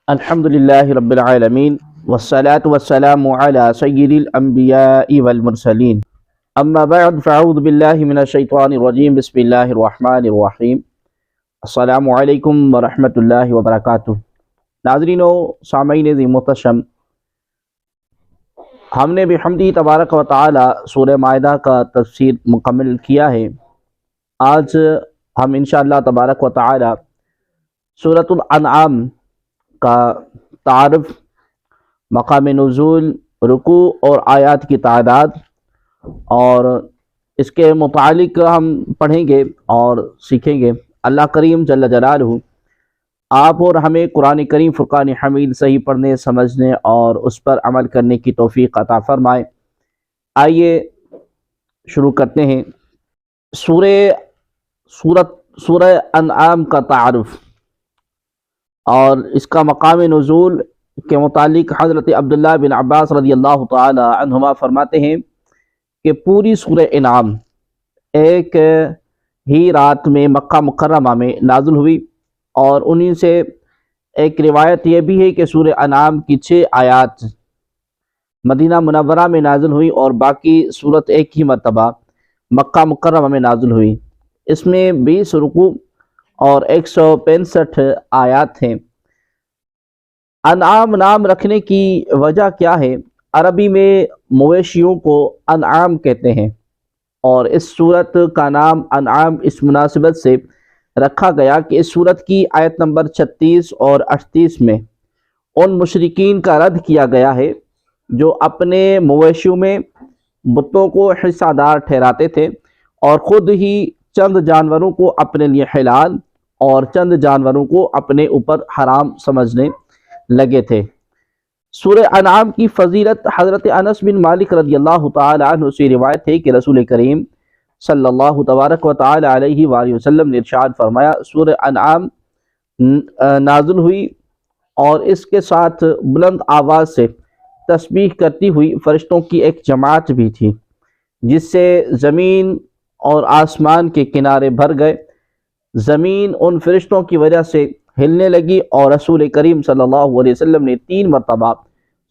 الحمد لله رب العالمين والصلاة والسلام على سيد الأنبياء والمرسلين أما بعد فأعوذ بالله من الشيطان الرجيم بسم الله الرحمن الرحيم السلام علیکم ورحمۃ اللہ وبرکاتہ۔ ناظرین و سامعین ذی محتشم، ہم نے بحمدہ تبارک و تعالی سورہ مائدہ کا تفسیر مکمل کیا ہے۔ آج ہم انشاءاللہ تبارک و تعالی سورۃ الانعام کا تعارف، مقام نزول، رکوع اور آیات کی تعداد اور اس کے متعلق ہم پڑھیں گے اور سیکھیں گے۔ اللہ کریم جل جلالہ آپ اور ہمیں قرآن کریم فرقان حمید صحیح پڑھنے، سمجھنے اور اس پر عمل کرنے کی توفیق عطا فرمائے۔ آئیے شروع کرتے ہیں۔ سورہ انعام کا تعارف اور اس کا مقام نزول کے متعلق حضرت عبداللہ بن عباس رضی اللہ تعالی عنہما فرماتے ہیں کہ پوری سورہ انعام ایک ہی رات میں مکہ مکرمہ میں نازل ہوئی، اور انہی سے ایک روایت یہ بھی ہے کہ سورہ انعام کی 6 آیات مدینہ منورہ میں نازل ہوئی اور باقی سورت ایک ہی مرتبہ مکہ مکرمہ میں نازل ہوئی۔ اس میں 20 رکوع اور 165 آیات ہیں۔ انعام نام رکھنے کی وجہ کیا ہے؟ عربی میں مویشیوں کو انعام کہتے ہیں، اور اس سورت کا نام انعام اس مناسبت سے رکھا گیا کہ اس سورت کی آیت نمبر 36 اور 38 میں ان مشرکین کا رد کیا گیا ہے جو اپنے مویشیوں میں بتوں کو حصہ دار ٹھہراتے تھے اور خود ہی چند جانوروں کو اپنے لیے حلال اور چند جانوروں کو اپنے اوپر حرام سمجھنے لگے تھے۔ سورہ انعام کی فضیلت حضرت انس بن مالک رضی اللہ تعالی عنہ سے روایت ہے کہ رسول کریم صلی اللہ تبارک و تعالی علیہ وآلہ وسلم نے ارشاد فرمایا، سورہ انعام نازل ہوئی اور اس کے ساتھ بلند آواز سے تسبیح کرتی ہوئی فرشتوں کی ایک جماعت بھی تھی، جس سے زمین اور آسمان کے کنارے بھر گئے۔ زمین ان فرشتوں کی وجہ سے ہلنے لگی اور رسول کریم صلی اللہ علیہ وسلم نے 3 مرتبہ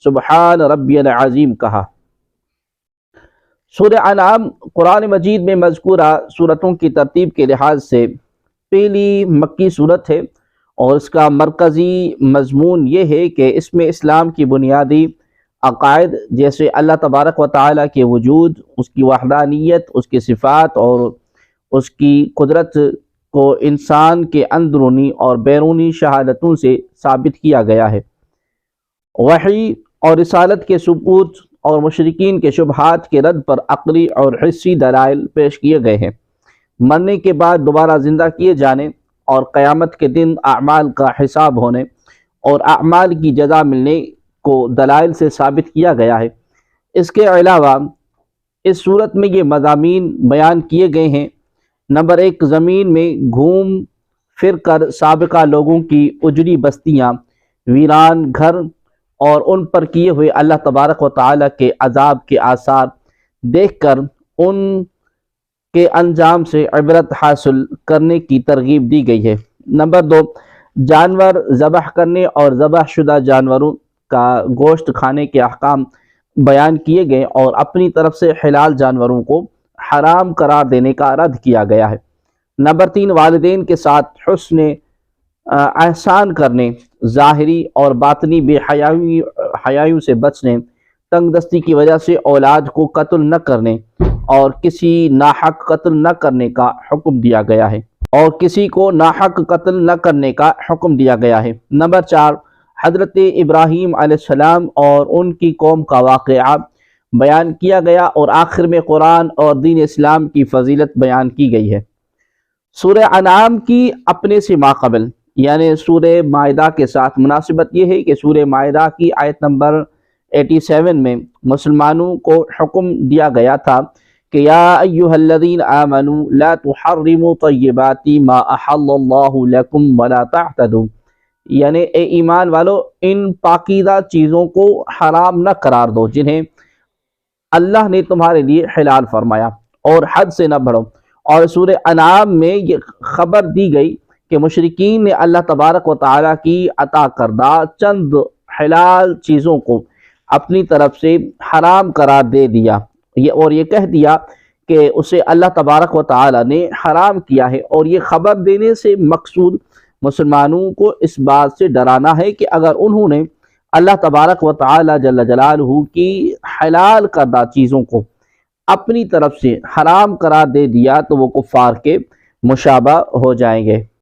سبحان ربی العظیم کہا۔ سورہ انعام قرآن مجید میں مذکورہ سورتوں کی ترتیب کے لحاظ سے پہلی مکی سورت ہے، اور اس کا مرکزی مضمون یہ ہے کہ اس میں اسلام کی بنیادی عقائد جیسے اللہ تبارک و تعالیٰ کے وجود، اس کی وحدانیت، اس کی صفات اور اس کی قدرت کو انسان کے اندرونی اور بیرونی شہادتوں سے ثابت کیا گیا ہے۔ وحی اور رسالت کے ثبوت اور مشرکین کے شبہات کے رد پر عقلی اور حسی دلائل پیش کیے گئے ہیں۔ مرنے کے بعد دوبارہ زندہ کیے جانے اور قیامت کے دن اعمال کا حساب ہونے اور اعمال کی جزا ملنے کو دلائل سے ثابت کیا گیا ہے۔ اس کے علاوہ اس صورت میں یہ مضامین بیان کیے گئے ہیں: نمبر 1، زمین میں گھوم پھر کر سابقہ لوگوں کی اجڑی بستیاں، ویران گھر اور ان پر کیے ہوئے اللہ تبارک و تعالیٰ کے عذاب کے آثار دیکھ کر ان کے انجام سے عبرت حاصل کرنے کی ترغیب دی گئی ہے۔ نمبر 2، جانور ذبح کرنے اور ذبح شدہ جانوروں کا گوشت کھانے کے احکام بیان کیے گئے اور اپنی طرف سے حلال جانوروں کو حرام قرار دینے کا رد کیا گیا ہے۔ نمبر 3، والدین کے ساتھ حسن احسان کرنے، ظاہری اور باطنی بے حیائیوں سے بچنے، تنگ دستی کی وجہ سے اولاد کو قتل نہ کرنے اور کسی ناحق قتل نہ کرنے کا حکم دیا گیا ہے نمبر 4، حضرت ابراہیم علیہ السلام اور ان کی قوم کا واقعہ بیان کیا گیا، اور آخر میں قرآن اور دین اسلام کی فضیلت بیان کی گئی ہے۔ سورہ انعام کی اپنے سے ماقبل یعنی سورہ مائدہ کے ساتھ مناسبت یہ ہے کہ سورہ مائدہ کی آیت نمبر 87 میں مسلمانوں کو حکم دیا گیا تھا کہ یا ایھا الذین آمنوا لا تحرموا طیبات ما احل اللہ لکم ولا تعتدوا، یعنی اے ایمان والو، ان پاکیزہ چیزوں کو حرام نہ قرار دو جنہیں اللہ نے تمہارے لیے حلال فرمایا، اور حد سے نہ بڑھو۔ اور سورہ انعام میں یہ خبر دی گئی کہ مشرکین نے اللہ تبارک و تعالیٰ کی عطا کردہ چند حلال چیزوں کو اپنی طرف سے حرام قرار دے دیا، اور یہ کہہ دیا کہ اسے اللہ تبارک و تعالیٰ نے حرام کیا ہے، اور یہ خبر دینے سے مقصود مسلمانوں کو اس بات سے ڈرانا ہے کہ اگر انہوں نے اللہ تبارک و تعالیٰ جل جلالہ کی حلال کردہ چیزوں کو اپنی طرف سے حرام قرار دے دیا تو وہ کفار کے مشابہ ہو جائیں گے۔